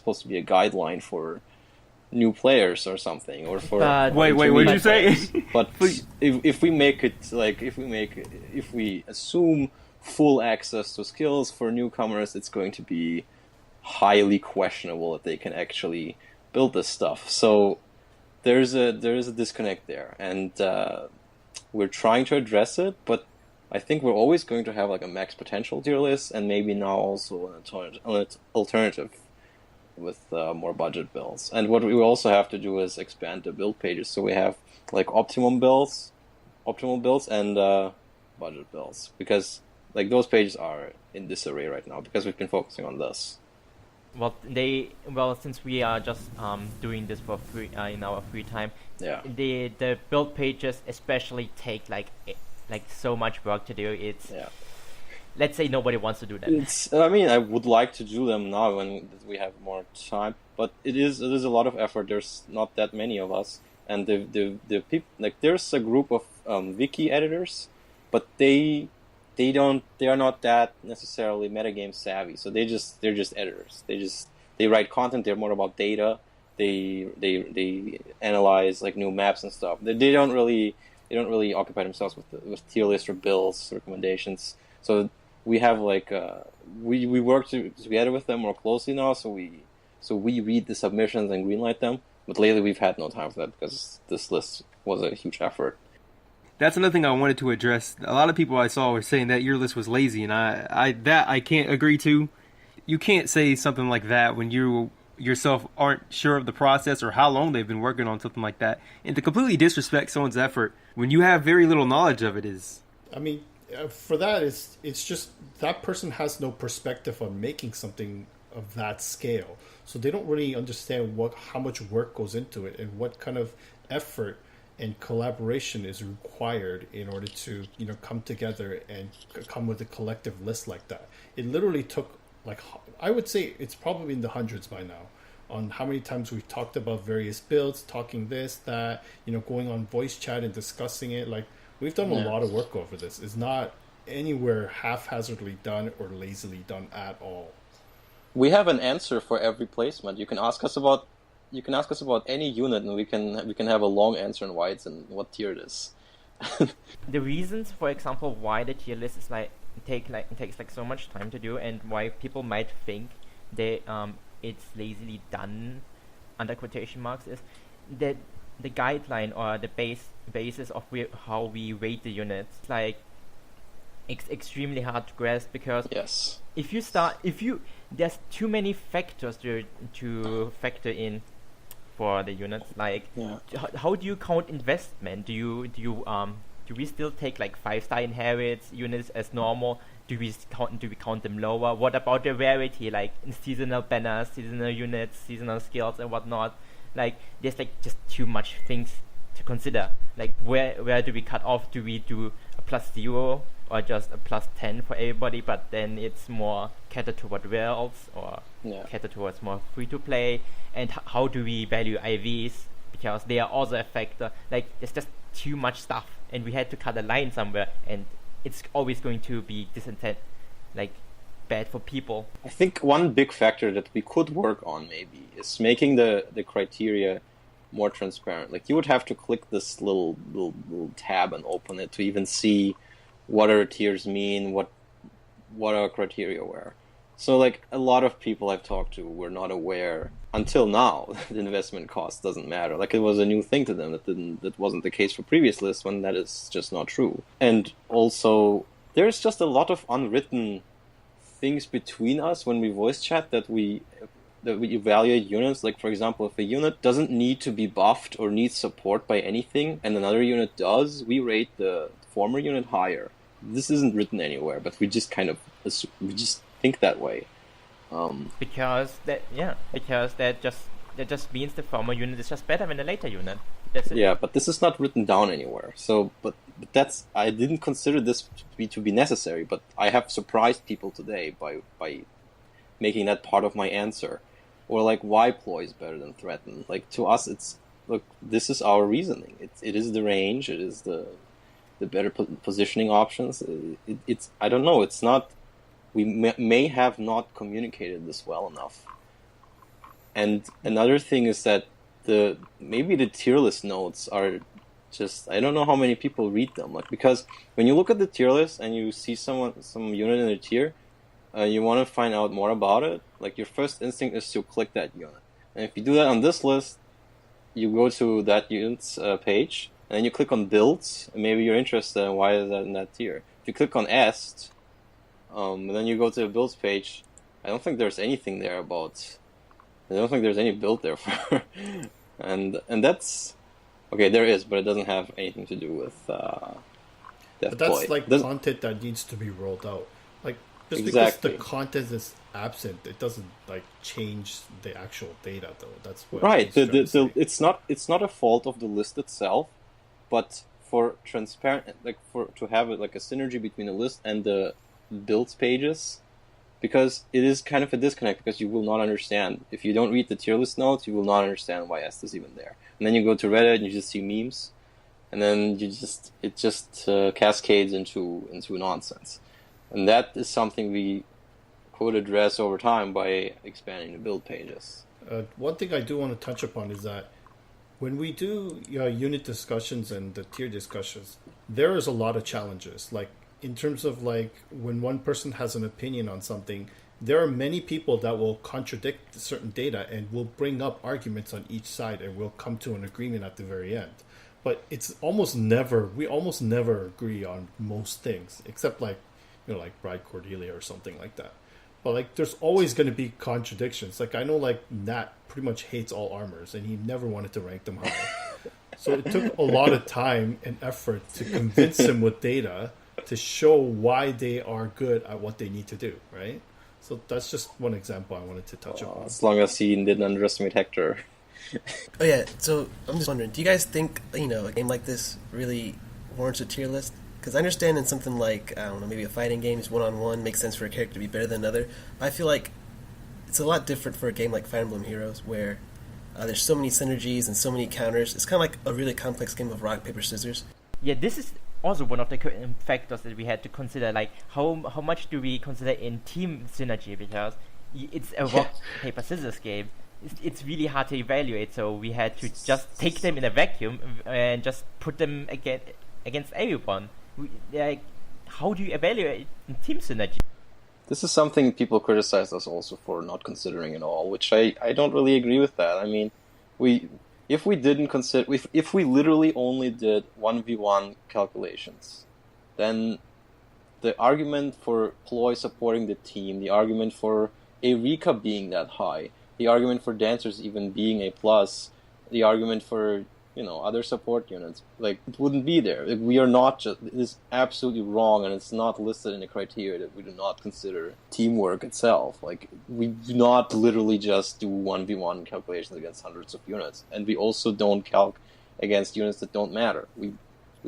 supposed to be a guideline for new players or something, or for wait, what did you say? But if we assume full access to skills for newcomers, it's going to be highly questionable that they can actually build this stuff. So there's a disconnect there, and we're trying to address it, but I think we're always going to have like a max potential tier list, and maybe now also an alternative with more budget builds. And what we also have to do is expand the build pages, so we have like optimal builds, and budget builds, because like those pages are in disarray right now because we've been focusing on this. Well, since we are just doing this for free in our free time, yeah, the build pages especially take like so much work to do. It's let's say nobody wants to do that. I mean, I would like to do them now when we have more time, but it is a lot of effort. There's not that many of us, and the people, like, there's a group of wiki editors, but they are not that necessarily metagame savvy. So they're just editors. They write content. They're more about data. They analyze like new maps and stuff. They don't really occupy themselves with tier lists or builds recommendations. So we have like we work together with them more closely now. So we read the submissions and greenlight them. But lately we've had no time for that because this list was a huge effort. That's another thing I wanted to address. A lot of people I saw were saying that your list was lazy, and I can't agree to. You can't say something like that when you yourself aren't sure of the process or how long they've been working on something like that. And to completely disrespect someone's effort when you have very little knowledge of it is... I mean, for that, it's just that person has no perspective on making something of that scale. So they don't really understand how much work goes into it and what kind of effort and collaboration is required in order to, come together and come with a collective list like that. It literally took, like, I would say it's probably in the hundreds by now on how many times we've talked about various builds, talking this, that, going on voice chat and discussing it. Like, we've done a lot of work over this. It's not anywhere haphazardly done or lazily done at all. We have an answer for every placement. You can ask us about any unit, and we can have a long answer on why it's in what tier it is. The reasons, for example, why the tier list is takes so much time to do, and why people might think they it's lazily done under quotation marks, is that the guideline or the basis of how we rate the units, like, it's extremely hard to grasp, because there's too many factors to factor in for the units. Like, how do you count investment? Do we still take like 5-star inherits units as normal? Do we count them lower? What about the rarity, like in seasonal banners, seasonal units, seasonal skills, and whatnot? Like, there's like just too much things to consider. Like, where do we cut off? Do we do a +0 or just a +10 for everybody, but then it's more catered toward worlds, or catered towards more free-to-play? And how do we value IVs? Because they are also a factor. Like, there's just too much stuff, and we had to cut a line somewhere, and it's always going to be bad for people. I think one big factor that we could work on maybe is making the criteria more transparent. Like, you would have to click this little tab and open it to even see what our tiers mean, what our criteria were. So, like, a lot of people I've talked to were not aware until now the investment cost doesn't matter. Like, it was a new thing to them that wasn't the case for previous lists, when that is just not true. And also, there's just a lot of unwritten things between us when we voice chat that we evaluate units. Like, for example, if a unit doesn't need to be buffed or needs support by anything, and another unit does, we rate the former unit higher. This isn't written anywhere, but we just kind of think that way. Because that just means the former unit is just better than the later unit. That's it. Yeah, but this is not written down anywhere. So, but that's, I didn't consider this to be necessary, but I have surprised people today by making that part of my answer. Or like, why Ploy is better than Threaten. Like, to us, it's, look, this is our reasoning. It is the range. It is the better positioning options. It's I don't know. It's not. We may have not communicated this well enough. And another thing is that maybe the tier list notes are just, I don't know how many people read them. Like, because when you look at the tier list and you see some unit in a tier, you want to find out more about it. Like, your first instinct is to click that unit. And if you do that on this list, you go to that unit's page, and then you click on builds, and maybe you're interested in why is that in that tier. If you click on Est, and then you go to the builds page, I don't think there's anything there about. I don't think there's any build there for, and that's okay. There is, but it doesn't have anything to do with But that's like content that needs to be rolled out. Like, just exactly. because the content is absent, it doesn't like change the actual data, though. That's what right. It's not a fault of the list itself, but for transparent, like to have like a synergy between the list and the builds pages. Because it is kind of a disconnect, because you will not understand. If you don't read the tier list notes, you will not understand why Est is even there. And then you go to Reddit and you just see memes, and then it just cascades into nonsense. And that is something we could address over time by expanding the build pages. One thing I do want to touch upon is that when we do unit discussions and the tier discussions, there is a lot of challenges. Like, in terms of like when one person has an opinion on something, there are many people that will contradict certain data and will bring up arguments on each side, and we'll come to an agreement at the very end. But we almost never agree on most things, except like, like Bride Cordelia or something like that. But like, there's always going to be contradictions. Like, I know like Nat pretty much hates all armors, and he never wanted to rank them high. So it took a lot of time and effort to convince him with data to show why they are good at what they need to do, right? So that's just one example I wanted to touch upon. As long as he didn't underestimate Hector. Oh yeah, so I'm just wondering, do you guys think, a game like this really warrants a tier list? Because I understand in something like, I don't know, maybe a fighting game is one-on-one, makes sense for a character to be better than another. But I feel like it's a lot different for a game like Fire Emblem Heroes, where there's so many synergies and so many counters. It's kind of like a really complex game of rock, paper, scissors. Yeah, this is also one of the factors that we had to consider, like how much do we consider in team synergy, because it's a rock paper scissors game. It's really hard to evaluate, so we had to just take them in a vacuum and just put them against everyone. Like, how do you evaluate in team synergy? This is something people criticize us also for not considering at all, which I don't really agree with that. I mean, if we didn't consider, if we literally only did 1v1 calculations, then the argument for Ploy supporting the team, the argument for Eureka being that high, the argument for dancers even being a plus, the argument for other support units, like, it wouldn't be there. Like, we are not just, it is absolutely wrong, and it's not listed in the criteria that we do not consider teamwork itself. Like, we do not literally just do 1v1 calculations against hundreds of units, and we also don't calc against units that don't matter. We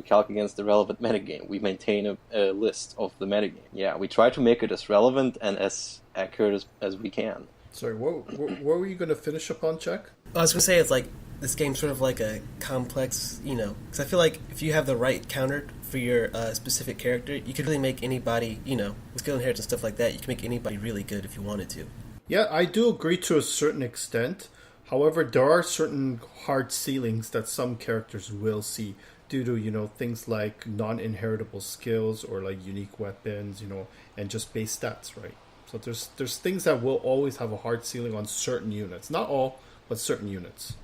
calc against the relevant metagame. We maintain a list of the metagame. Yeah, we try to make it as relevant and as accurate as we can. Sorry, what were you going to finish up on, Check? I was going to say, it's like, this game's sort of like a complex, because I feel like if you have the right counter for your specific character, you could really make anybody, with skill inheritance and stuff like that, you can make anybody really good if you wanted to. Yeah, I do agree to a certain extent. However, there are certain hard ceilings that some characters will see due to, things like non-inheritable skills or like unique weapons, and just base stats, right? So there's things that will always have a hard ceiling on certain units. Not all, but certain units.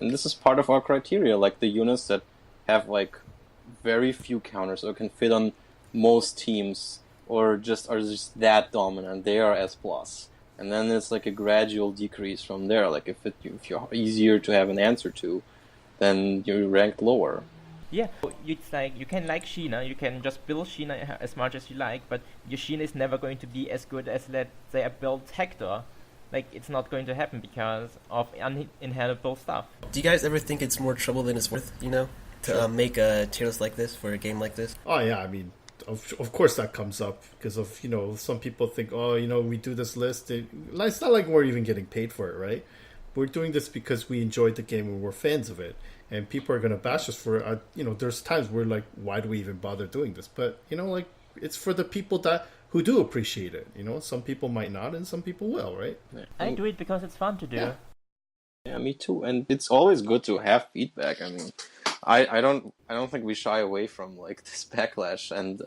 And this is part of our criteria, like the units that have like very few counters or can fit on most teams or are just that dominant, they are S+. And then it's like a gradual decrease from there. Like if you're easier to have an answer to, then you're ranked lower. Yeah, it's like you can like Sheena, you can just build Sheena as much as you like, but your Sheena is never going to be as good as, let's say, I built Hector. Like, it's not going to happen because of uninheritable stuff. Do you guys ever think it's more trouble than it's worth, to make a tier list like this for a game like this? Oh, yeah, I mean, of course that comes up because of, some people think, we do this list. It's not like we're even getting paid for it, right? We're doing this because we enjoyed the game and we're fans of it. And people are going to bash us for it. There's times where, like, why do we even bother doing this? But, it's for the people who do appreciate it. Some people might not, and some people will, right? I do it because it's fun to do. Yeah, me too. And it's always good to have feedback. I mean, I don't think we shy away from like this backlash, and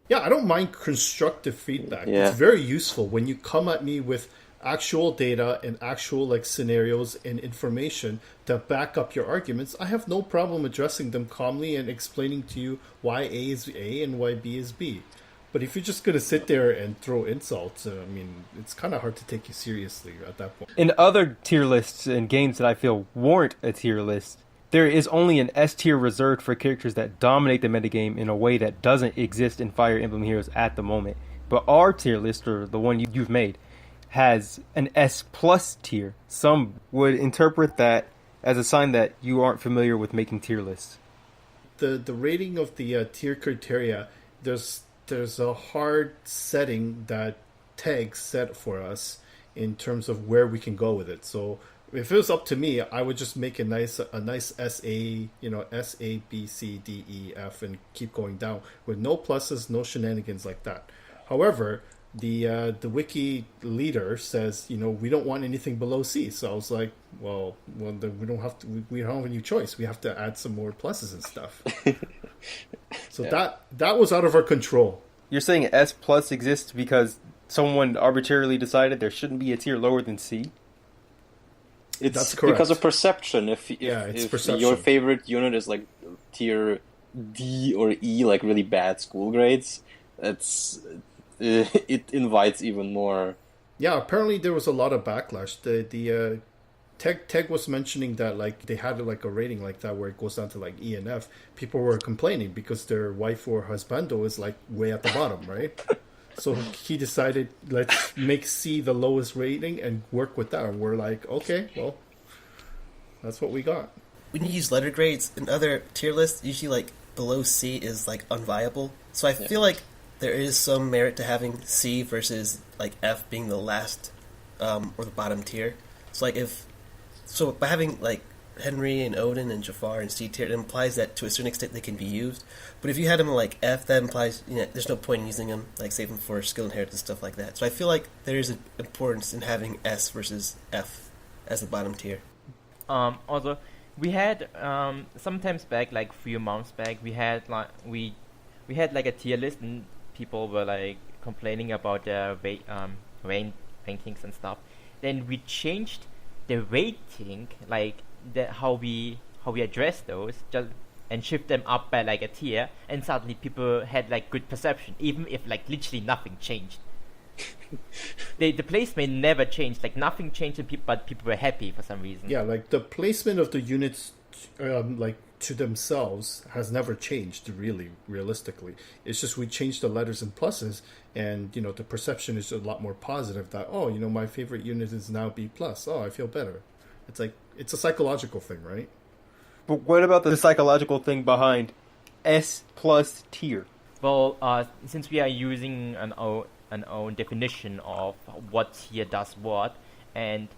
yeah, I don't mind constructive feedback. Yeah. It's very useful when you come at me with actual data and actual like scenarios and information to back up your arguments. I have no problem addressing them calmly and explaining to you why A is A and why B is B. But if you're just going to sit there and throw insults, I mean, it's kind of hard to take you seriously at that point. In other tier lists and games that I feel warrant a tier list, there is only an S tier reserved for characters that dominate the metagame in a way that doesn't exist in Fire Emblem Heroes at the moment. But our tier list, or the one you've made, has an S plus tier. Some would interpret that as a sign that you aren't familiar with making tier lists. The rating of the tier criteria, there's a hard setting that TAG set for us in terms of where we can go with it. So if it was up to me, I would just make a nice SA, S, A, B, C, D, E, F, and keep going down with no pluses, no shenanigans like that. However, the wiki leader says, we don't want anything below C. So I was like, well then we don't have any choice. We have to add some more pluses and stuff. So that was out of our control. You're saying S plus exists because someone arbitrarily decided there shouldn't be a tier lower than C? That's correct. Because of perception. If perception. Your favorite unit is like tier D or E, like really bad school grades, it invites even more. Yeah, apparently there was a lot of backlash. The Teg was mentioning that like they had like a rating like that where it goes down to like E and F. People were complaining because their wife or husbando is like way at the bottom, right? So he decided, let's make C the lowest rating and work with that. And we're like, okay, well, that's what we got. When you use letter grades in other tier lists, usually like below C is like unviable. So I feel like there is some merit to having C versus like F being the last or the bottom tier. So by having like Henry and Odin and Jafar and C tier, it implies that to a certain extent they can be used. But if you had them like F, that implies there's no point in using them, like save them for skill inheritance and stuff like that. So I feel like there is an importance in having S versus F as the bottom tier. Also, we had sometimes back, like a few months back, we had like a tier list, and people were like complaining about their rankings and stuff. Then we changed the rating, like how we address those, and shift them up by like a tier, and suddenly people had like good perception, even if like literally nothing changed. The placement never changed, like nothing changed, but people were happy for some reason. Yeah, like the placement of the units, like to themselves, has never changed really, realistically. It's just we changed the letters and pluses, and the perception is a lot more positive that my favorite unit is now B plus. Oh, I feel better. It's like it's a psychological thing, right? But what about the psychological thing behind S plus tier? Well, since we are using an own definition of what tier does what, and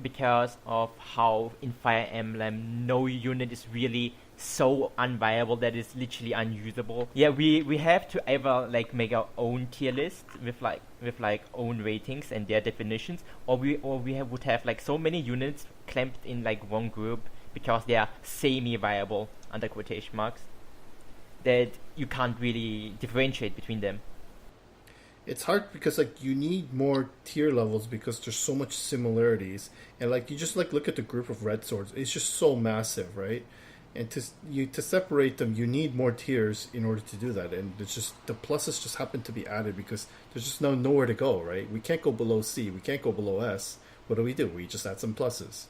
because of how in Fire Emblem no unit is really so unviable that it's literally unusable. Yeah, we have to either like make our own tier list with own ratings and their definitions, or we would have like so many units clamped in like one group because they are semi-viable under quotation marks that you can't really differentiate between them. It's hard because like you need more tier levels because there's so much similarities, and like you just like look at the group of red swords, it's just so massive, right? And to separate them, you need more tiers in order to do that, and it's just the pluses just happen to be added because there's just nowhere to go, right? We can't go below C, we can't go below S. What do? We just add some pluses.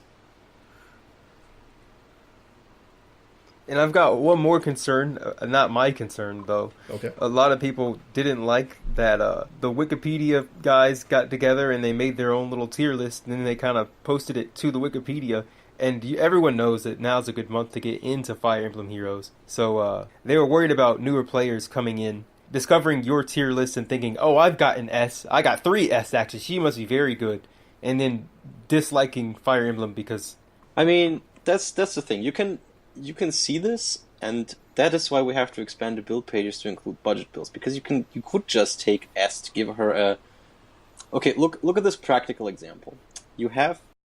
And I've got one more concern, not my concern though. Okay. A lot of people didn't like that the Wikipedia guys got together and they made their own little tier list, and then they kind of posted it to the Wikipedia. And everyone knows that now's a good month to get into Fire Emblem Heroes. So they were worried about newer players coming in, discovering your tier list and thinking, oh, I've got an S. I got 3 S actually. She must be very good. And then disliking Fire Emblem because... I mean, that's the thing. You can see this, and that is why we have to expand the build pages to include budget builds, because you could just take Est, give her a... Okay, look at this practical example. You have